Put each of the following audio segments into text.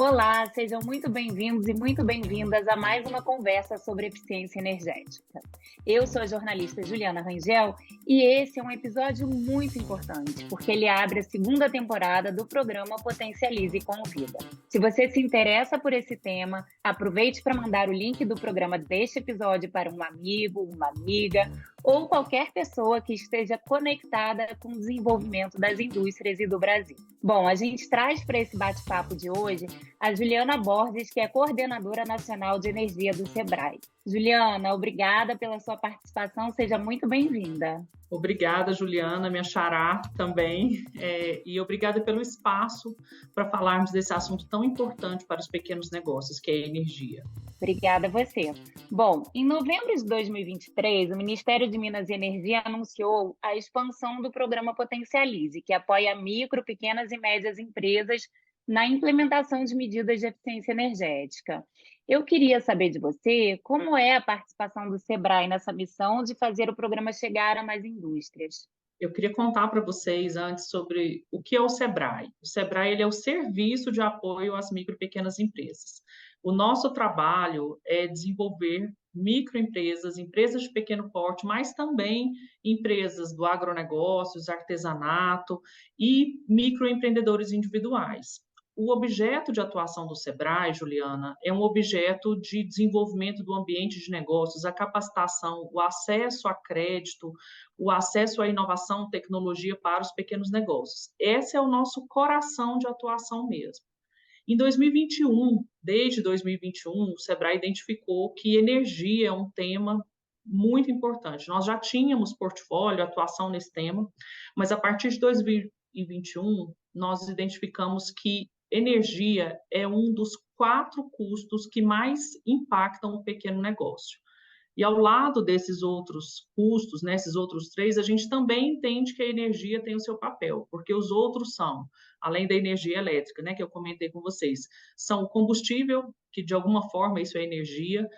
Olá, sejam muito bem-vindos e muito bem-vindas a mais uma conversa sobre eficiência energética. Eu sou a jornalista Juliana Rangel e esse é um episódio muito importante, porque ele abre a segunda temporada do programa Potencialize e Convida. Se você se interessa por esse tema, aproveite para mandar o link do programa deste episódio para um amigo, uma amiga ou qualquer pessoa que esteja conectada com o desenvolvimento das indústrias e do Brasil. Bom, a gente traz para esse bate-papo de hoje a Juliana Borges, que é coordenadora nacional de energia do Sebrae. Juliana, obrigada pela sua participação, seja muito bem-vinda. Obrigada, Juliana, minha xará também, e obrigada pelo espaço para falarmos desse assunto tão importante para os pequenos negócios, que é a energia. Obrigada a você. Bom, em novembro de 2023, o Ministério de Minas e Energia anunciou a expansão do programa Potencialize, que apoia micro, pequenas e médias empresas na implementação de medidas de eficiência energética. Eu queria saber de você como é a participação do Sebrae nessa missão de fazer o programa chegar a mais indústrias. Eu queria contar para vocês antes sobre o que é o Sebrae. O Sebrae ele é o serviço de apoio às micro e pequenas empresas. O nosso trabalho é desenvolver microempresas, empresas de pequeno porte, mas também empresas do agronegócio, artesanato e microempreendedores individuais. O objeto de atuação do Sebrae, Juliana, é um objeto de desenvolvimento do ambiente de negócios, a capacitação, o acesso a crédito, o acesso à inovação, tecnologia para os pequenos negócios. Esse é o nosso coração de atuação mesmo. Em 2021, desde 2021, o Sebrae identificou que energia é um tema muito importante. Nós já tínhamos portfólio, atuação nesse tema, mas a partir de 2021, nós identificamos que energia é um dos 4 custos que mais impactam o pequeno negócio. E ao lado desses outros custos, né, esses outros 3, a gente também entende que a energia tem o seu papel, porque os outros são, além da energia elétrica, né, que eu comentei com vocês, são o combustível, que de alguma forma isso é energia,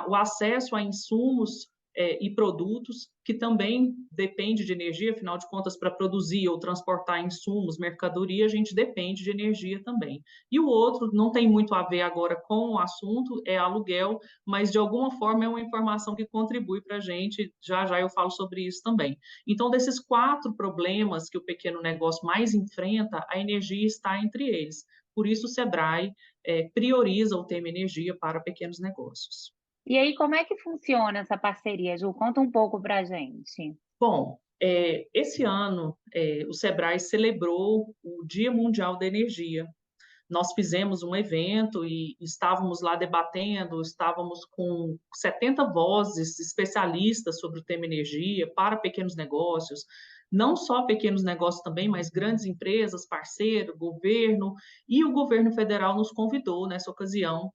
o acesso a insumos e produtos, que também depende de energia, afinal de contas, para produzir ou transportar insumos, mercadoria, a gente depende de energia também. E o outro, não tem muito a ver agora com o assunto, é aluguel, mas de alguma forma é uma informação que contribui para a gente, já já eu falo sobre isso também. Então, desses 4 problemas que o pequeno negócio mais enfrenta, a energia está entre eles. Por isso, o Sebrae prioriza o tema energia para pequenos negócios. E aí, como é que funciona essa parceria, Ju? Conta um pouco para a gente. Bom, esse ano o Sebrae celebrou o Dia Mundial da Energia. Nós fizemos um evento e estávamos lá debatendo, estávamos com 70 vozes especialistas sobre o tema energia para pequenos negócios, não só pequenos negócios também, mas grandes empresas, parceiro, governo, e o governo federal nos convidou nessa ocasião,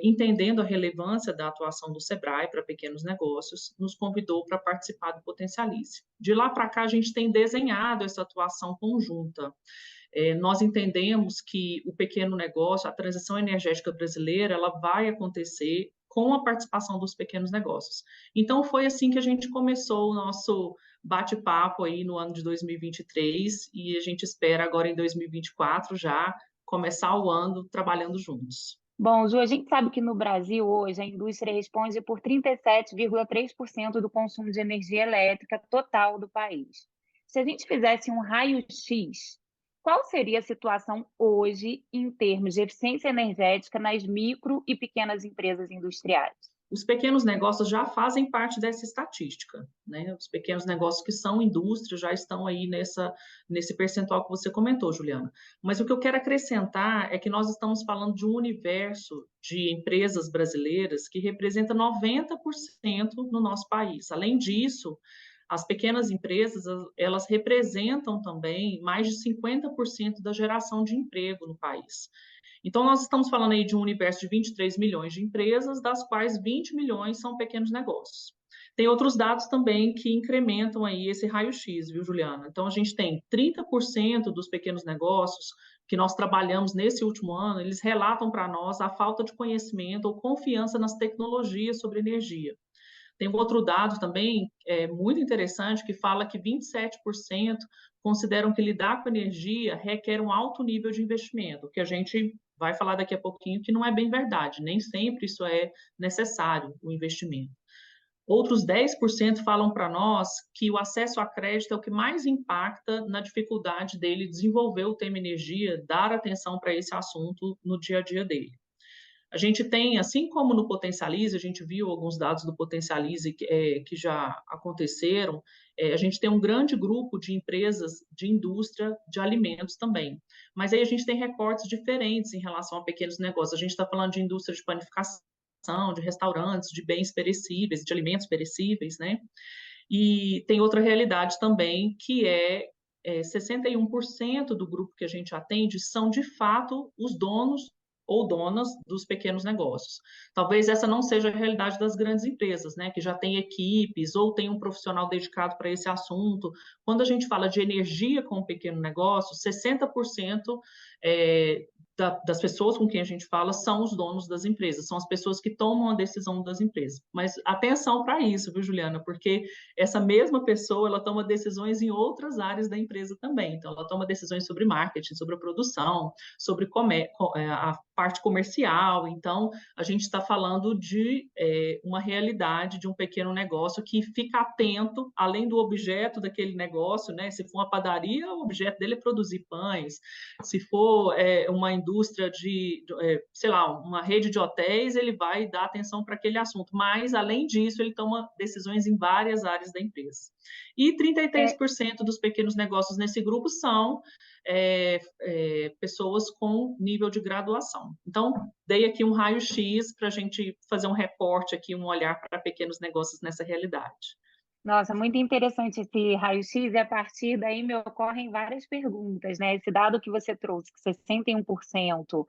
entendendo a relevância da atuação do Sebrae para pequenos negócios, nos convidou para participar do Potencialize. De lá para cá, a gente tem desenhado essa atuação conjunta. Nós entendemos que o pequeno negócio, a transição energética brasileira, ela vai acontecer com a participação dos pequenos negócios. Então, foi assim que a gente começou o nosso bate-papo aí no ano de 2023 e a gente espera agora em 2024 já começar o ano trabalhando juntos. Bom, Ju, a gente sabe que no Brasil hoje a indústria responde por 37,3% do consumo de energia elétrica total do país. Se a gente fizesse um raio-x, qual seria a situação hoje em termos de eficiência energética nas micro e pequenas empresas industriais? Os pequenos negócios já fazem parte dessa estatística, né? Os pequenos negócios que são indústria já estão aí nesse percentual que você comentou, Juliana. Mas o que eu quero acrescentar é que nós estamos falando de um universo de empresas brasileiras que representa 90% no nosso país. Além disso, as pequenas empresas, elas representam também mais de 50% da geração de emprego no país. Então, nós estamos falando aí de um universo de 23 milhões de empresas, das quais 20 milhões são pequenos negócios. Tem outros dados também que incrementam aí esse raio-x, viu, Juliana? Então, a gente tem 30% dos pequenos negócios que nós trabalhamos nesse último ano, eles relatam para nós a falta de conhecimento ou confiança nas tecnologias sobre energia. Tem um outro dado também muito interessante que fala que 27% consideram que lidar com energia requer um alto nível de investimento, que a gente vai falar daqui a pouquinho que não é bem verdade, nem sempre isso é necessário, o investimento. Outros 10% falam para nós que o acesso a crédito é o que mais impacta na dificuldade dele desenvolver o tema energia, dar atenção para esse assunto no dia a dia dele. A gente tem, assim como no Potencialize, a gente viu alguns dados do Potencialize que já aconteceram, a gente tem um grande grupo de empresas de indústria de alimentos também. Mas aí a gente tem recortes diferentes em relação a pequenos negócios. A gente está falando de indústria de panificação, de restaurantes, de bens perecíveis, de alimentos perecíveis, né? E tem outra realidade também, que 61% do grupo que a gente atende são, de fato, os donos ou donas dos pequenos negócios. Talvez essa não seja a realidade das grandes empresas, né, que já têm equipes ou tem um profissional dedicado para esse assunto. Quando a gente fala de energia com o pequeno negócio, 60% das pessoas com quem a gente fala são os donos das empresas, são as pessoas que tomam a decisão das empresas. Mas atenção para isso, viu, Juliana? Porque essa mesma pessoa, ela toma decisões em outras áreas da empresa também. Então, ela toma decisões sobre marketing, sobre a produção, sobre a parte comercial. Então, a gente está falando de uma realidade de um pequeno negócio que fica atento, além do objeto daquele negócio, né? Se for uma padaria, o objeto dele é produzir pães. Se for uma indústria sei lá, uma rede de hotéis, ele vai dar atenção para aquele assunto. Mas, além disso, ele toma decisões em várias áreas da empresa. E 33% dos pequenos negócios nesse grupo são pessoas com nível de graduação. Então, dei aqui um raio-x para a gente fazer um recorte aqui, um olhar para pequenos negócios nessa realidade. Nossa, muito interessante esse raio-x, e a partir daí me ocorrem várias perguntas, né? Esse dado que você trouxe, que 61%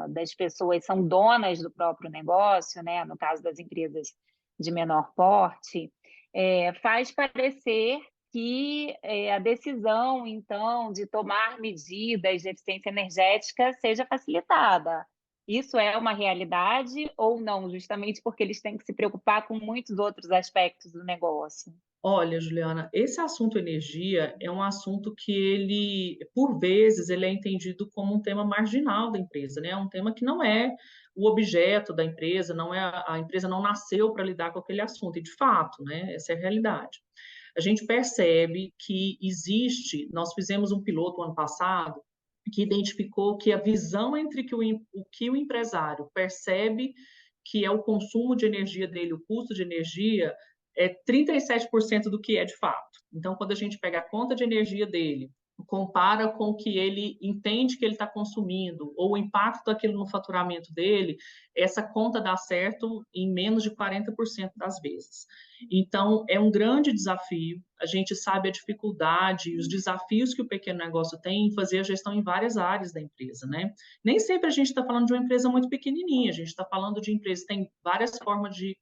das pessoas são donas do próprio negócio, né? No caso das empresas de menor porte, faz parecer que a decisão, então, de tomar medidas de eficiência energética seja facilitada. Isso é uma realidade ou não, justamente porque eles têm que se preocupar com muitos outros aspectos do negócio? Olha, Juliana, esse assunto energia é um assunto que ele, por vezes, ele é entendido como um tema marginal da empresa, né? É um tema que não é o objeto da empresa, não é a empresa não nasceu para lidar com aquele assunto, e de fato, né? Essa é a realidade. A gente percebe que existe, nós fizemos um piloto ano passado que identificou que a visão entre o que o empresário percebe que é o consumo de energia dele, o custo de energia, é 37% do que é de fato. Então, quando a gente pega a conta de energia dele, compara com o que ele entende que ele está consumindo, ou o impacto daquilo no faturamento dele, essa conta dá certo em menos de 40% das vezes. Então, é um grande desafio. A gente sabe a dificuldade e os desafios que o pequeno negócio tem em fazer a gestão em várias áreas da empresa, né? Nem sempre a gente está falando de uma empresa muito pequenininha, a gente está falando de empresas que têm várias formas de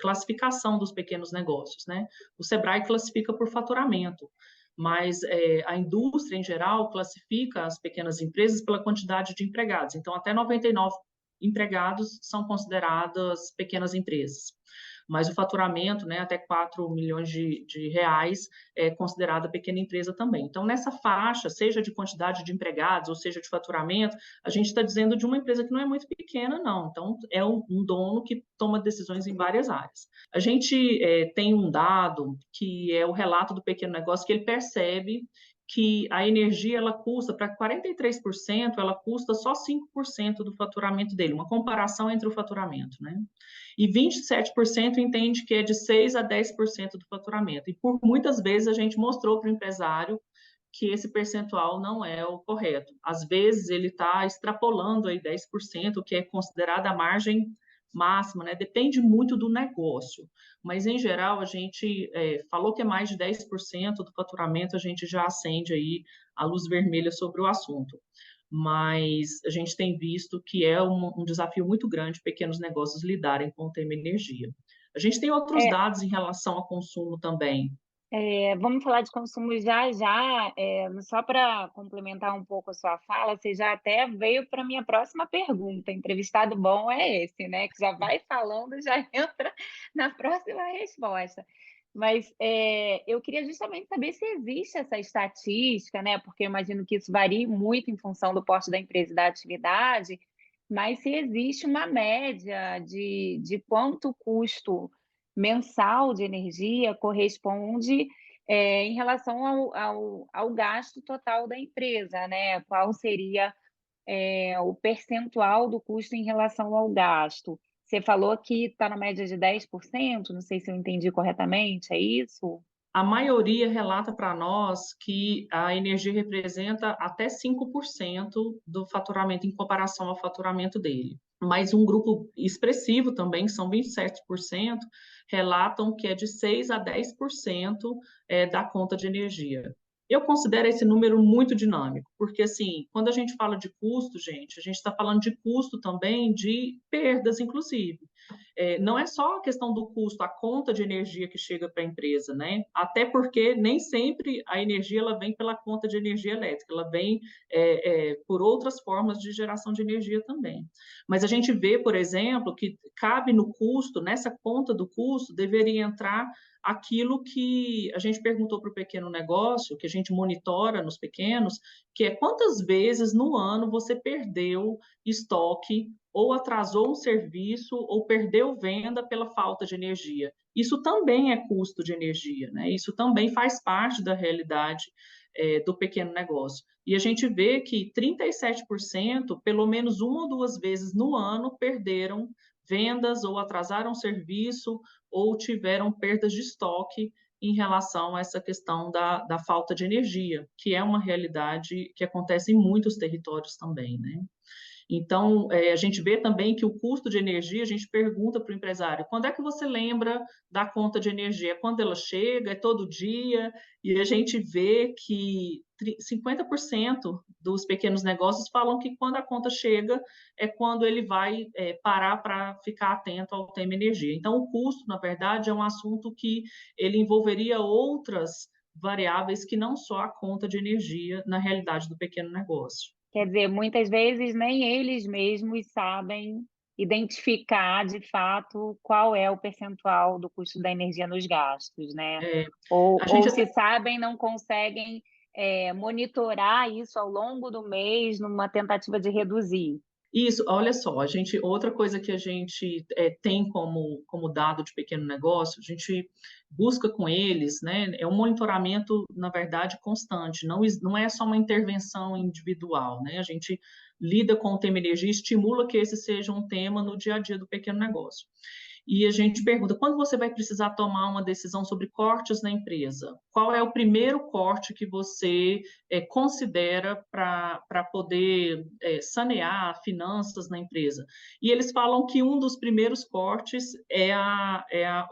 classificação dos pequenos negócios, né? O Sebrae classifica por faturamento, mas a indústria em geral classifica as pequenas empresas pela quantidade de empregados. Então, até 99 empregados são consideradas pequenas empresas. Mas o faturamento, né, até 4 milhões de reais, é considerada pequena empresa também. Então, nessa faixa, seja de quantidade de empregados ou seja de faturamento, a gente está dizendo de uma empresa que não é muito pequena, não. Então, é um dono que toma decisões em várias áreas. A gente tem um dado que é o relato do pequeno negócio, que ele percebe que a energia ela custa, para 43%, ela custa só 5% do faturamento dele, uma comparação entre o faturamento, né? E 27% entende que é de 6 a 10% do faturamento. E por muitas vezes a gente mostrou para o empresário que esse percentual não é o correto. Às vezes ele está extrapolando aí 10%, que é considerada a margem máxima, né? Depende muito do negócio. Mas, em geral, a gente falou que é mais de 10% do faturamento, a gente já acende aí a luz vermelha sobre o assunto. Mas a gente tem visto que é um desafio muito grande pequenos negócios lidarem com o tema energia. A gente tem outros É, dados em relação ao consumo também. Vamos falar de consumo já já, só para complementar um pouco a sua fala, você já até veio para a minha próxima pergunta. Entrevistado bom é esse, né? Que já vai falando, já entra na próxima resposta. Mas eu queria justamente saber se existe essa estatística, né? Porque eu imagino que isso varie muito em função do porte da empresa e da atividade, mas se existe uma média de quanto o custo mensal de energia corresponde em relação ao gasto total da empresa, né? Qual seria o percentual do custo em relação ao gasto? Você falou que está na média de 10%, não sei se eu entendi corretamente, é isso? A maioria relata para nós que a energia representa até 5% do faturamento em comparação ao faturamento dele. Mas um grupo expressivo também, que são 27%, relatam que é de 6 a 10% da conta de energia. Eu considero esse número muito dinâmico, porque assim, quando a gente fala de custo, gente, a gente está falando de custo também de perdas, inclusive. Não é só a questão do custo, a conta de energia que chega para a empresa, né? Até porque nem sempre a energia ela vem pela conta de energia elétrica, ela vem por outras formas de geração de energia também. Mas a gente vê, por exemplo, que cabe no custo, nessa conta do custo, deveria entrar aquilo que a gente perguntou para o pequeno negócio, que a gente monitora nos pequenos, que é quantas vezes no ano você perdeu estoque ou atrasou um serviço ou perdeu venda pela falta de energia. Isso também é custo de energia, né? Isso também faz parte da realidade do pequeno negócio. E a gente vê que 37%, pelo menos uma ou duas vezes no ano, perderam vendas ou atrasaram serviço ou tiveram perdas de estoque em relação a essa questão da falta de energia, que é uma realidade que acontece em muitos territórios também, né? Então, a gente vê também que o custo de energia, a gente pergunta para o empresário, quando é que você lembra da conta de energia? É quando ela chega? É todo dia? E a gente vê que 50% dos pequenos negócios falam que quando a conta chega é quando ele vai parar para ficar atento ao tema energia. Então, o custo, na verdade, é um assunto que ele envolveria outras variáveis que não só a conta de energia na realidade do pequeno negócio. Quer dizer, muitas vezes nem eles mesmos sabem identificar de fato qual é o percentual do custo da energia nos gastos, né? É, Ou, a ou gente se até sabem, não conseguem monitorar isso ao longo do mês numa tentativa de reduzir. Isso, olha só, outra coisa que a gente tem como dado de pequeno negócio, a gente busca com eles, né, é um monitoramento, na verdade, constante, não é só uma intervenção individual, né, a gente lida com o tema energia e estimula que esse seja um tema no dia a dia do pequeno negócio. E a gente pergunta, quando você vai precisar tomar uma decisão sobre cortes na empresa? Qual é o primeiro corte que você considera para poder sanear finanças na empresa? E eles falam que um dos primeiros cortes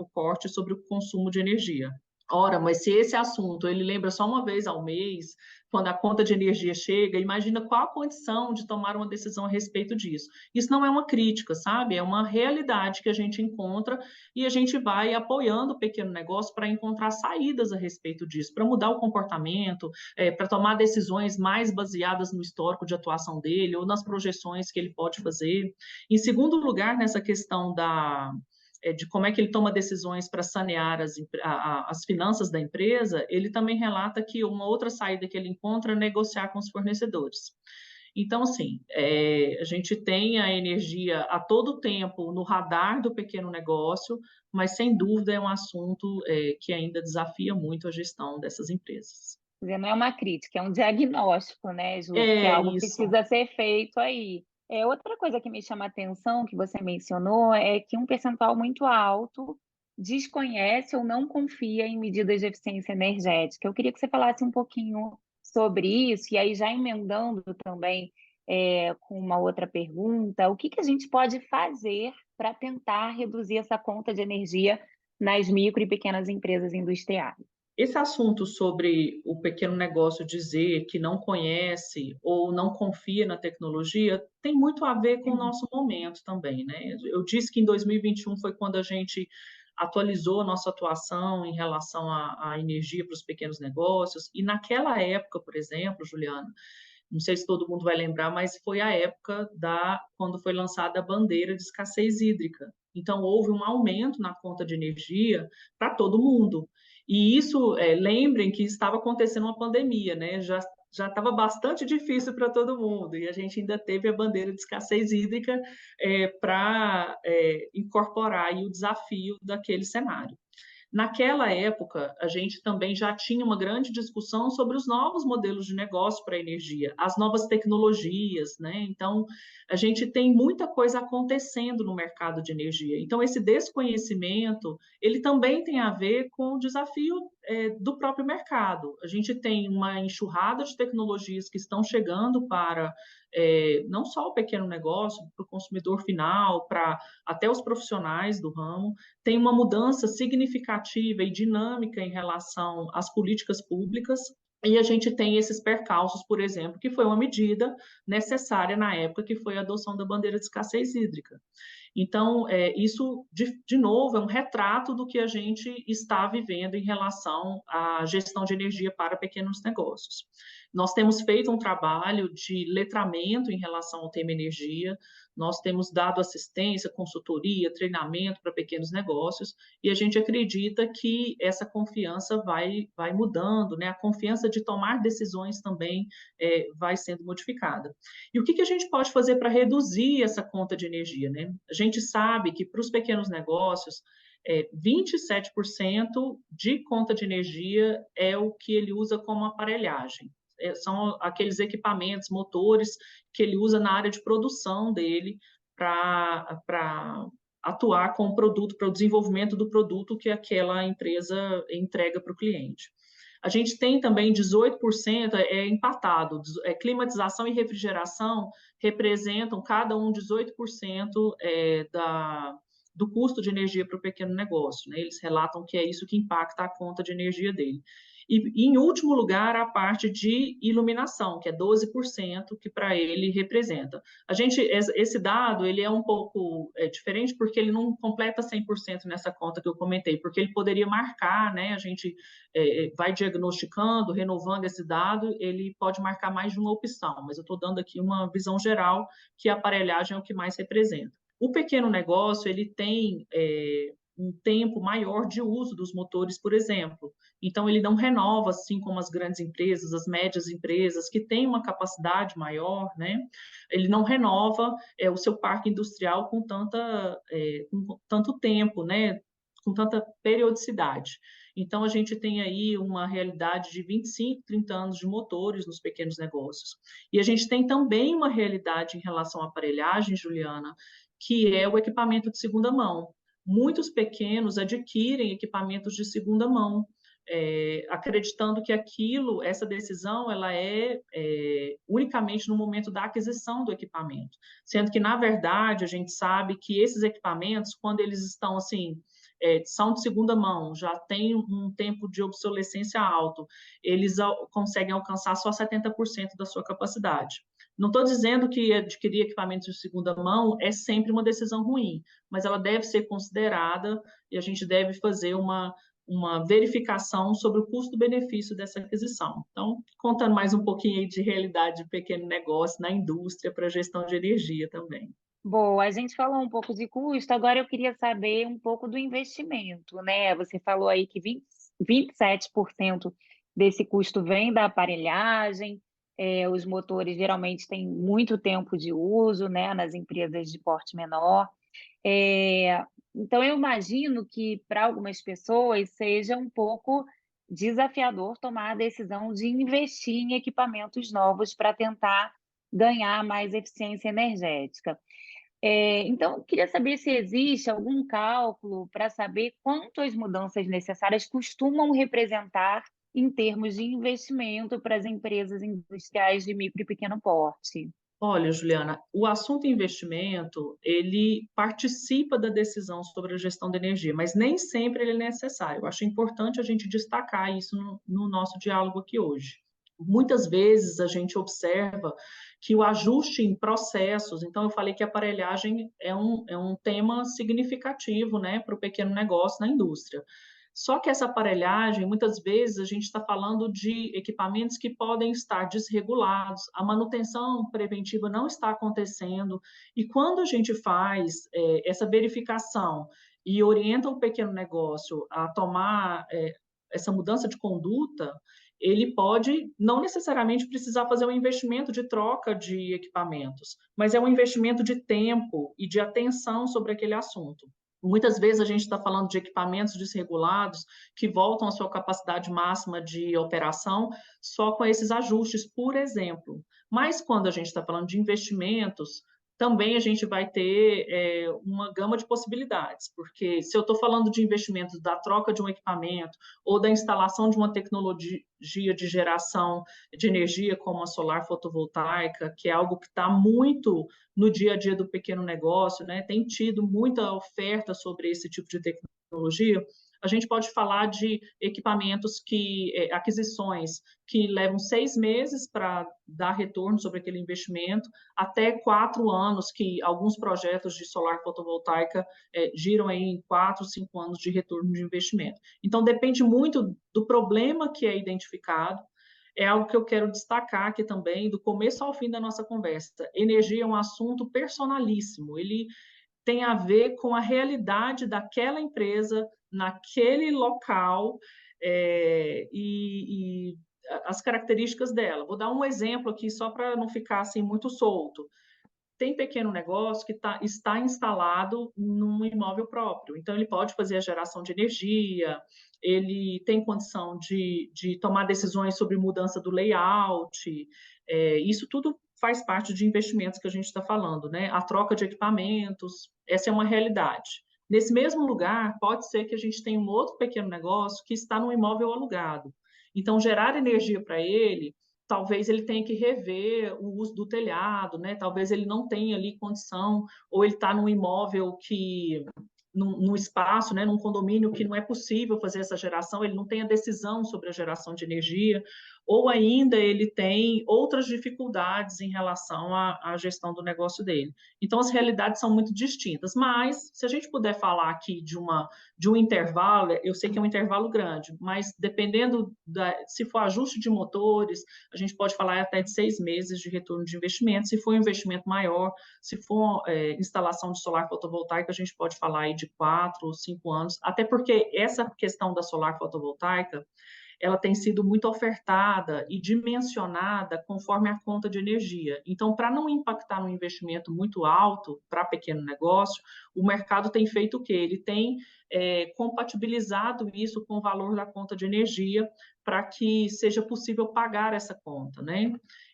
o corte sobre o consumo de energia. Ora, mas se esse assunto ele lembra só uma vez ao mês, quando a conta de energia chega, imagina qual a condição de tomar uma decisão a respeito disso. Isso não é uma crítica, sabe? É uma realidade que a gente encontra e a gente vai apoiando o pequeno negócio para encontrar saídas a respeito disso, para mudar o comportamento, para tomar decisões mais baseadas no histórico de atuação dele ou nas projeções que ele pode fazer. Em segundo lugar, nessa questão de como é que ele toma decisões para sanear as finanças da empresa, ele também relata que uma outra saída que ele encontra é negociar com os fornecedores. Então, assim, a gente tem a energia a todo tempo no radar do pequeno negócio, mas sem dúvida é um assunto que ainda desafia muito a gestão dessas empresas. Quer dizer, não é uma crítica, é um diagnóstico, né, Ju? Porque É algo isso. precisa ser feito aí. Outra coisa que me chama a atenção, que você mencionou, é que um percentual muito alto desconhece ou não confia em medidas de eficiência energética. Eu queria que você falasse um pouquinho sobre isso, e aí já emendando também com uma outra pergunta, o que que a gente pode fazer para tentar reduzir essa conta de energia nas micro e pequenas empresas industriais? Esse assunto sobre o pequeno negócio dizer que não conhece ou não confia na tecnologia tem muito a ver com o nosso momento também, né? Eu disse que em 2021 foi quando a gente atualizou a nossa atuação em relação à energia para os pequenos negócios, e naquela época, por exemplo, Juliana, não sei se todo mundo vai lembrar, mas foi a época quando foi lançada a bandeira de escassez hídrica. Então, houve um aumento na conta de energia para todo mundo. E isso, lembrem que estava acontecendo uma pandemia, né? Já estava bastante difícil para todo mundo, e a gente ainda teve a bandeira de escassez hídrica para incorporar aí o desafio daquele cenário. Naquela época, a gente também já tinha uma grande discussão sobre os novos modelos de negócio para a energia, as novas tecnologias, né? Então, a gente tem muita coisa acontecendo no mercado de energia. Então, esse desconhecimento, ele também tem a ver com o desafio do próprio mercado. A gente tem uma enxurrada de tecnologias que estão chegando para não só o pequeno negócio, para o consumidor final, para até os profissionais do ramo, tem uma mudança significativa e dinâmica em relação às políticas públicas, e a gente tem esses percalços, por exemplo, que foi uma medida necessária na época que foi a adoção da bandeira de escassez hídrica. Então, isso, de novo, é um retrato do que a gente está vivendo em relação à gestão de energia para pequenos negócios. Nós temos feito um trabalho de letramento em relação ao tema energia, nós temos dado assistência, consultoria, treinamento para pequenos negócios, e a gente acredita que essa confiança vai mudando, né? A confiança de tomar decisões também vai sendo modificada. E o que a gente pode fazer para reduzir essa conta de energia, né? A gente sabe que para os pequenos negócios, 27% de conta de energia é o que ele usa como aparelhagem. São aqueles equipamentos, motores que ele usa na área de produção dele para atuar com o produto, para o desenvolvimento do produto que aquela empresa entrega para o cliente. A gente tem também 18% empatado, climatização e refrigeração representam cada um 18% do custo de energia para o pequeno negócio, né? Eles relatam que é isso que impacta a conta de energia dele. E, em último lugar, a parte de iluminação, que é 12%, que para ele representa. Esse dado, ele é um pouco diferente, porque ele não completa 100% nessa conta que eu comentei, porque ele poderia marcar, né? A gente vai diagnosticando, renovando esse dado, ele pode marcar mais de uma opção, mas eu estou dando aqui uma visão geral, que a aparelhagem é o que mais representa. O pequeno negócio, ele tem um tempo maior de uso dos motores, por exemplo. Então, ele não renova, assim como as grandes empresas, as médias empresas, que têm uma capacidade maior, né? Ele não renova o seu parque industrial com tanto tempo, né? Com tanta periodicidade. Então, a gente tem aí uma realidade de 25, 30 anos de motores nos pequenos negócios. E a gente tem também uma realidade em relação à aparelhagem, Juliana, que é o equipamento de segunda mão. Muitos pequenos adquirem equipamentos de segunda mão, acreditando que essa decisão, ela é unicamente no momento da aquisição do equipamento, sendo que, na verdade, a gente sabe que esses equipamentos, quando eles estão assim, são de segunda mão, já tem um tempo de obsolescência alto, eles conseguem alcançar só 70% da sua capacidade. Não estou dizendo que adquirir equipamentos de segunda mão é sempre uma decisão ruim, mas ela deve ser considerada e a gente deve fazer uma verificação sobre o custo-benefício dessa aquisição. Então, contando mais um pouquinho aí de realidade de pequeno negócio na indústria para gestão de energia também. Boa, a gente falou um pouco de custo, agora eu queria saber um pouco do investimento, né? Você falou aí que 27% desse custo vem da aparelhagem, os motores geralmente têm muito tempo de uso, né, nas empresas de porte menor. Então, eu imagino que para algumas pessoas seja um pouco desafiador tomar a decisão de investir em equipamentos novos para tentar ganhar mais eficiência energética. Então, eu queria saber se existe algum cálculo para saber quanto as mudanças necessárias costumam representar em termos de investimento para as empresas industriais de micro e pequeno porte. Olha, Juliana, o assunto investimento, ele participa da decisão sobre a gestão da energia, mas nem sempre ele é necessário. Eu acho importante a gente destacar isso no nosso diálogo aqui hoje. Muitas vezes a gente observa que o ajuste em processos, então eu falei que a aparelhagem é um tema significativo, né, para o pequeno negócio na indústria. Só que essa aparelhagem, muitas vezes, a gente está falando de equipamentos que podem estar desregulados, a manutenção preventiva não está acontecendo, e quando a gente faz essa verificação e orienta o pequeno negócio a tomar essa mudança de conduta, ele pode não necessariamente precisar fazer um investimento de troca de equipamentos, mas é um investimento de tempo e de atenção sobre aquele assunto. Muitas vezes a gente está falando de equipamentos desregulados que voltam à sua capacidade máxima de operação só com esses ajustes, por exemplo. Mas quando a gente está falando de investimentos, também a gente vai ter uma gama de possibilidades, porque se eu estou falando de investimentos da troca de um equipamento ou da instalação de uma tecnologia de geração de energia como a solar fotovoltaica, que é algo que está muito no dia a dia do pequeno negócio, né? Tem tido muita oferta sobre esse tipo de tecnologia. A gente pode falar de equipamentos aquisições que levam 6 meses para dar retorno sobre aquele investimento, até 4 anos, que alguns projetos de solar fotovoltaica giram aí em 4, 5 anos de retorno de investimento. Então, depende muito do problema que é identificado. É algo que eu quero destacar aqui também, do começo ao fim da nossa conversa. Energia é um assunto personalíssimo, ele tem a ver com a realidade daquela empresa, naquele local, e as características dela. Vou dar um exemplo aqui, só para não ficar assim muito solto. Tem pequeno negócio que está instalado num imóvel próprio, então ele pode fazer a geração de energia, ele tem condição de tomar decisões sobre mudança do layout, isso tudo faz parte de investimentos que a gente está falando, né? A troca de equipamentos, essa é uma realidade. Nesse mesmo lugar, pode ser que a gente tenha um outro pequeno negócio que está num imóvel alugado. Então, gerar energia para ele, talvez ele tenha que rever o uso do telhado, né? Talvez ele não tenha ali condição, ou ele está num imóvel que num espaço, né, num condomínio que não é possível fazer essa geração, ele não tem a decisão sobre a geração de energia, ou ainda ele tem outras dificuldades em relação à gestão do negócio dele. Então, as realidades são muito distintas, mas se a gente puder falar aqui de um intervalo, eu sei que é um intervalo grande, mas dependendo se for ajuste de motores, a gente pode falar até de 6 meses de retorno de investimento. Se for um investimento maior, se for instalação de solar fotovoltaica, a gente pode falar aí de 4 ou 5 anos, até porque essa questão da solar fotovoltaica, ela tem sido muito ofertada e dimensionada conforme a conta de energia. Então, para não impactar no investimento muito alto para pequeno negócio, o mercado tem feito o quê? Ele tem compatibilizado isso com o valor da conta de energia para que seja possível pagar essa conta, né?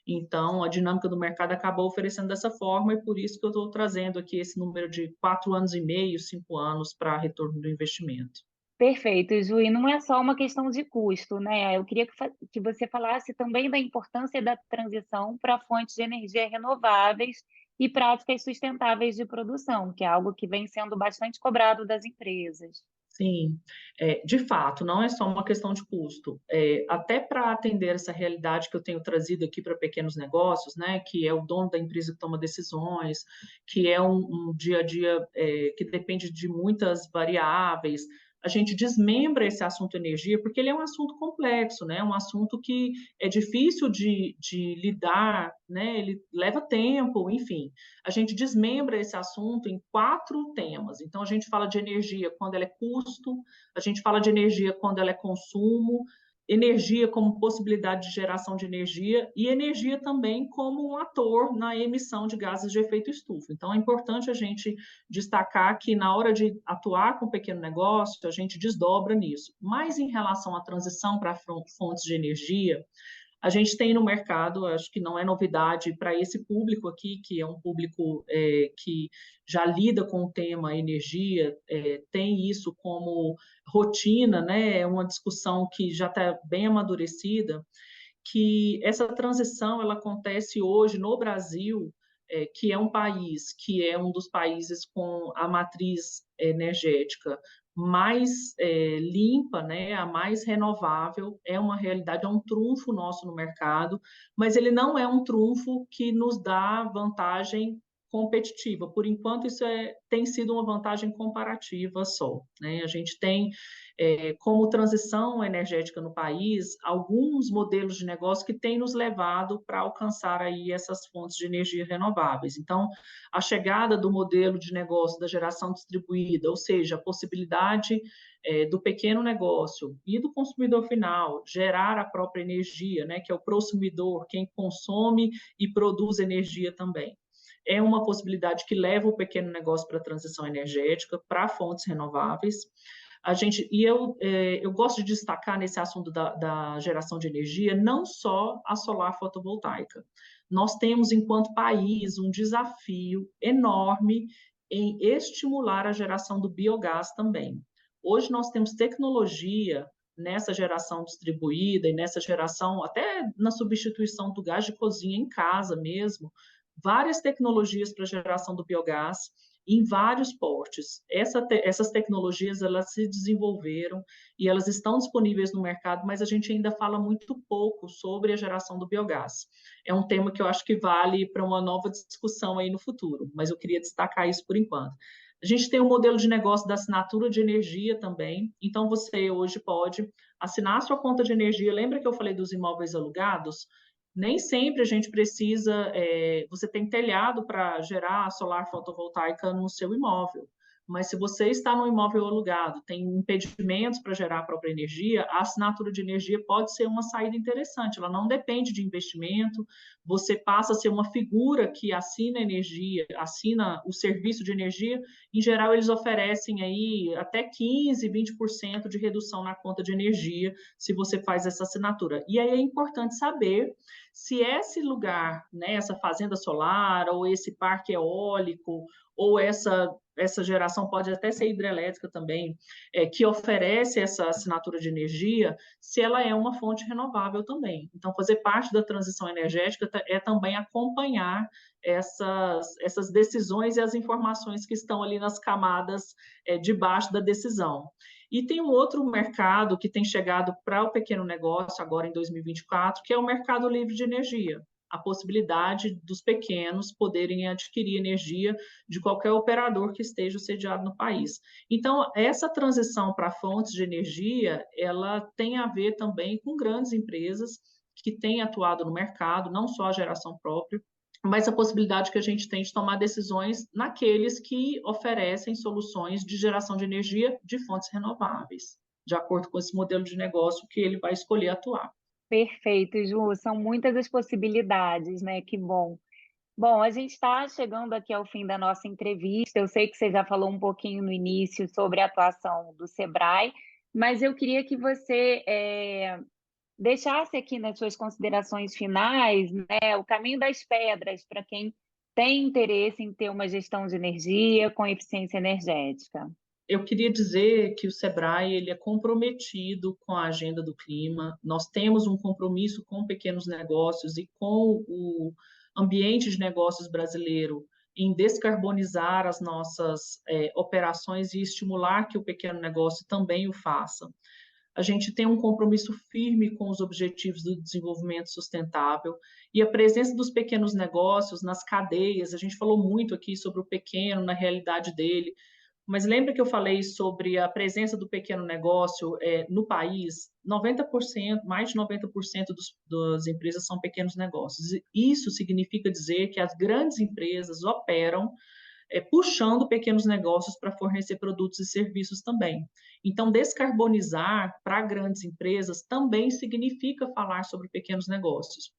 Então, a dinâmica do mercado acabou oferecendo dessa forma e por isso que eu estou trazendo aqui esse número de 4 anos e meio, 5 anos para retorno do investimento. Perfeito, Ju, e não é só uma questão de custo, né? Eu queria que você falasse também da importância da transição para fontes de energia renováveis e práticas sustentáveis de produção, que é algo que vem sendo bastante cobrado das empresas. Sim, de fato, não é só uma questão de custo. Até para atender essa realidade que eu tenho trazido aqui para pequenos negócios, né, que é o dono da empresa que toma decisões, que é um dia a dia que depende de muitas variáveis, a gente desmembra esse assunto energia, porque ele é um assunto complexo, né, um assunto que é difícil de lidar, né, ele leva tempo, enfim. A gente desmembra esse assunto em 4 temas. Então, a gente fala de energia quando ela é custo, a gente fala de energia quando ela é consumo, energia como possibilidade de geração de energia e energia também como um ator na emissão de gases de efeito estufa. Então, é importante a gente destacar que na hora de atuar com o pequeno negócio, a gente desdobra nisso. Mas em relação à transição para fontes de energia, a gente tem no mercado, acho que não é novidade para esse público aqui, que é um público que já lida com o tema energia, tem isso como rotina, né? É uma discussão que já está bem amadurecida, que essa transição ela acontece hoje no Brasil, que é um país que é um dos países com a matriz energética mais limpa, né, a mais renovável, é uma realidade, é um trunfo nosso no mercado, mas ele não é um trunfo que nos dá vantagem competitiva. Por enquanto, isso tem sido uma vantagem comparativa só, né? A gente tem, como transição energética no país, alguns modelos de negócio que têm nos levado para alcançar aí essas fontes de energia renováveis. Então, a chegada do modelo de negócio da geração distribuída, ou seja, a possibilidade do pequeno negócio e do consumidor final gerar a própria energia, né, que é o prosumidor, quem consome e produz energia também. É uma possibilidade que leva o pequeno negócio para a transição energética, para fontes renováveis. Eu gosto de destacar nesse assunto da geração de energia não só a solar fotovoltaica. Nós temos, enquanto país, um desafio enorme em estimular a geração do biogás também. Hoje nós temos tecnologia nessa geração distribuída e nessa geração, até na substituição do gás de cozinha em casa mesmo, várias tecnologias para geração do biogás em vários portes. Essas tecnologias, elas se desenvolveram e elas estão disponíveis no mercado, mas a gente ainda fala muito pouco sobre a geração do biogás. É um tema que eu acho que vale para uma nova discussão aí no futuro, mas eu queria destacar isso por enquanto. A gente tem um modelo de negócio da assinatura de energia também, então você hoje pode assinar a sua conta de energia. Lembra que eu falei dos imóveis alugados? Nem sempre a gente precisa, você tem telhado para gerar solar fotovoltaica no seu imóvel, mas se você está no imóvel alugado, tem impedimentos para gerar a própria energia, a assinatura de energia pode ser uma saída interessante, ela não depende de investimento, você passa a ser uma figura que assina energia, assina o serviço de energia, em geral eles oferecem aí até 15, 20% de redução na conta de energia, se você faz essa assinatura. E aí é importante saber se esse lugar, né, essa fazenda solar, ou esse parque eólico, ou essa geração pode até ser hidrelétrica também, que oferece essa assinatura de energia, se ela é uma fonte renovável também. Então, fazer parte da transição energética é também acompanhar essas decisões e as informações que estão ali nas camadas debaixo da decisão. E tem um outro mercado que tem chegado para o pequeno negócio agora em 2024, que é o mercado livre de energia. A possibilidade dos pequenos poderem adquirir energia de qualquer operador que esteja sediado no país. Então, essa transição para fontes de energia, ela tem a ver também com grandes empresas que têm atuado no mercado, não só a geração própria, mas a possibilidade que a gente tem de tomar decisões naqueles que oferecem soluções de geração de energia de fontes renováveis, de acordo com esse modelo de negócio que ele vai escolher atuar. Perfeito, Ju. São muitas as possibilidades, né? Que bom. Bom, a gente está chegando aqui ao fim da nossa entrevista. Eu sei que você já falou um pouquinho no início sobre a atuação do Sebrae, mas eu queria que você deixasse aqui nas suas considerações finais, né, o caminho das pedras para quem tem interesse em ter uma gestão de energia com eficiência energética. Eu queria dizer que o Sebrae ele é comprometido com a agenda do clima. Nós temos um compromisso com pequenos negócios e com o ambiente de negócios brasileiro em descarbonizar as nossas operações e estimular que o pequeno negócio também o faça. A gente tem um compromisso firme com os objetivos do desenvolvimento sustentável e a presença dos pequenos negócios nas cadeias. A gente falou muito aqui sobre o pequeno, na realidade dele, mas lembra que eu falei sobre a presença do pequeno negócio no país? 90%, mais de 90% das empresas são pequenos negócios. Isso significa dizer que as grandes empresas operam puxando pequenos negócios para fornecer produtos e serviços também. Então, descarbonizar para grandes empresas também significa falar sobre pequenos negócios.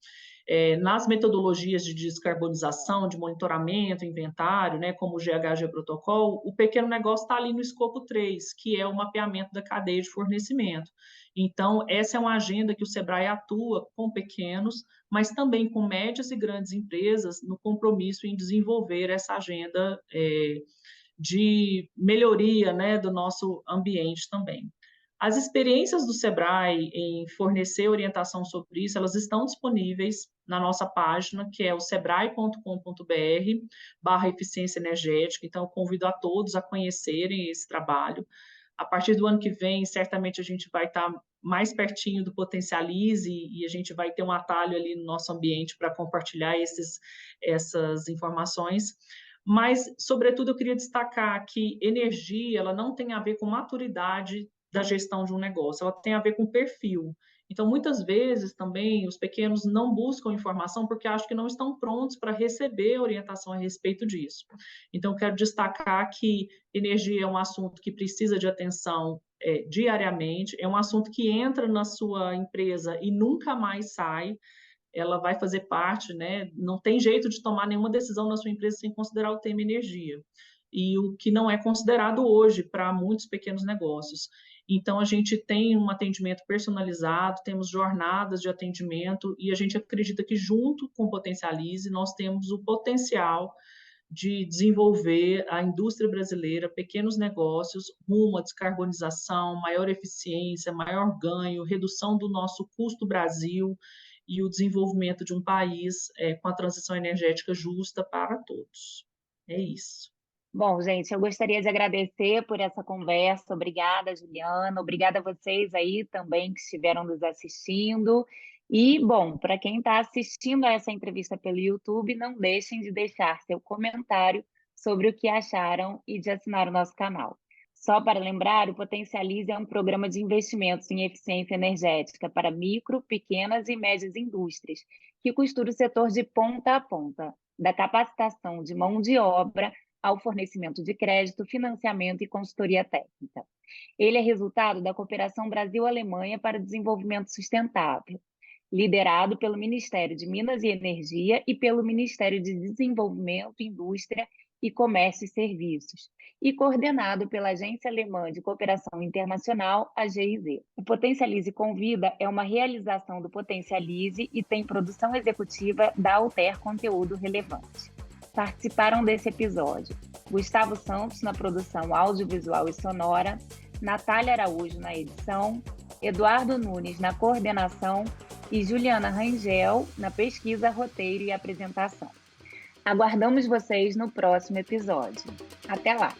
Nas metodologias de descarbonização, de monitoramento, inventário, né, como o GHG Protocol, o pequeno negócio está ali no escopo 3, que é o mapeamento da cadeia de fornecimento. Então, essa é uma agenda que o Sebrae atua com pequenos, mas também com médias e grandes empresas no compromisso em desenvolver essa agenda de melhoria, né, do nosso ambiente também. As experiências do Sebrae em fornecer orientação sobre isso, elas estão disponíveis na nossa página, que é o sebrae.com.br/eficiência energética. Então, eu convido a todos a conhecerem esse trabalho. A partir do ano que vem, certamente a gente vai estar mais pertinho do Potencialize e a gente vai ter um atalho ali no nosso ambiente para compartilhar essas informações. Mas, sobretudo, eu queria destacar que energia, ela não tem a ver com maturidade da gestão de um negócio, ela tem a ver com perfil. Então, muitas vezes também os pequenos não buscam informação porque acham que não estão prontos para receber orientação a respeito disso. Então, quero destacar que energia é um assunto que precisa de atenção diariamente, é um assunto que entra na sua empresa e nunca mais sai, ela vai fazer parte, né? Não tem jeito de tomar nenhuma decisão na sua empresa sem considerar o tema energia. E o que não é considerado hoje para muitos pequenos negócios. Então, a gente tem um atendimento personalizado, temos jornadas de atendimento e a gente acredita que, junto com o Potencialize, nós temos o potencial de desenvolver a indústria brasileira, pequenos negócios, rumo à descarbonização, maior eficiência, maior ganho, redução do nosso custo Brasil e o desenvolvimento de um país com a transição energética justa para todos. É isso. Bom, gente, eu gostaria de agradecer por essa conversa. Obrigada, Juliana. Obrigada a vocês aí também que estiveram nos assistindo. E, bom, para quem está assistindo a essa entrevista pelo YouTube, não deixem de deixar seu comentário sobre o que acharam e de assinar o nosso canal. Só para lembrar, o Potencialize é um programa de investimentos em eficiência energética para micro, pequenas e médias indústrias, que costura o setor de ponta a ponta, da capacitação de mão de obra ao fornecimento de crédito, financiamento e consultoria técnica. Ele é resultado da cooperação Brasil-Alemanha para o desenvolvimento sustentável, liderado pelo Ministério de Minas e Energia e pelo Ministério de Desenvolvimento, Indústria e Comércio e Serviços, e coordenado pela Agência Alemã de Cooperação Internacional, a GIZ. O Potencialize Convida é uma realização do Potencialize e tem produção executiva da Alter Conteúdo Relevante. Participaram desse episódio Gustavo Santos na produção audiovisual e sonora, Natália Araújo na edição, Eduardo Nunes na coordenação e Juliana Rangel na pesquisa, roteiro e apresentação. Aguardamos vocês no próximo episódio. Até lá!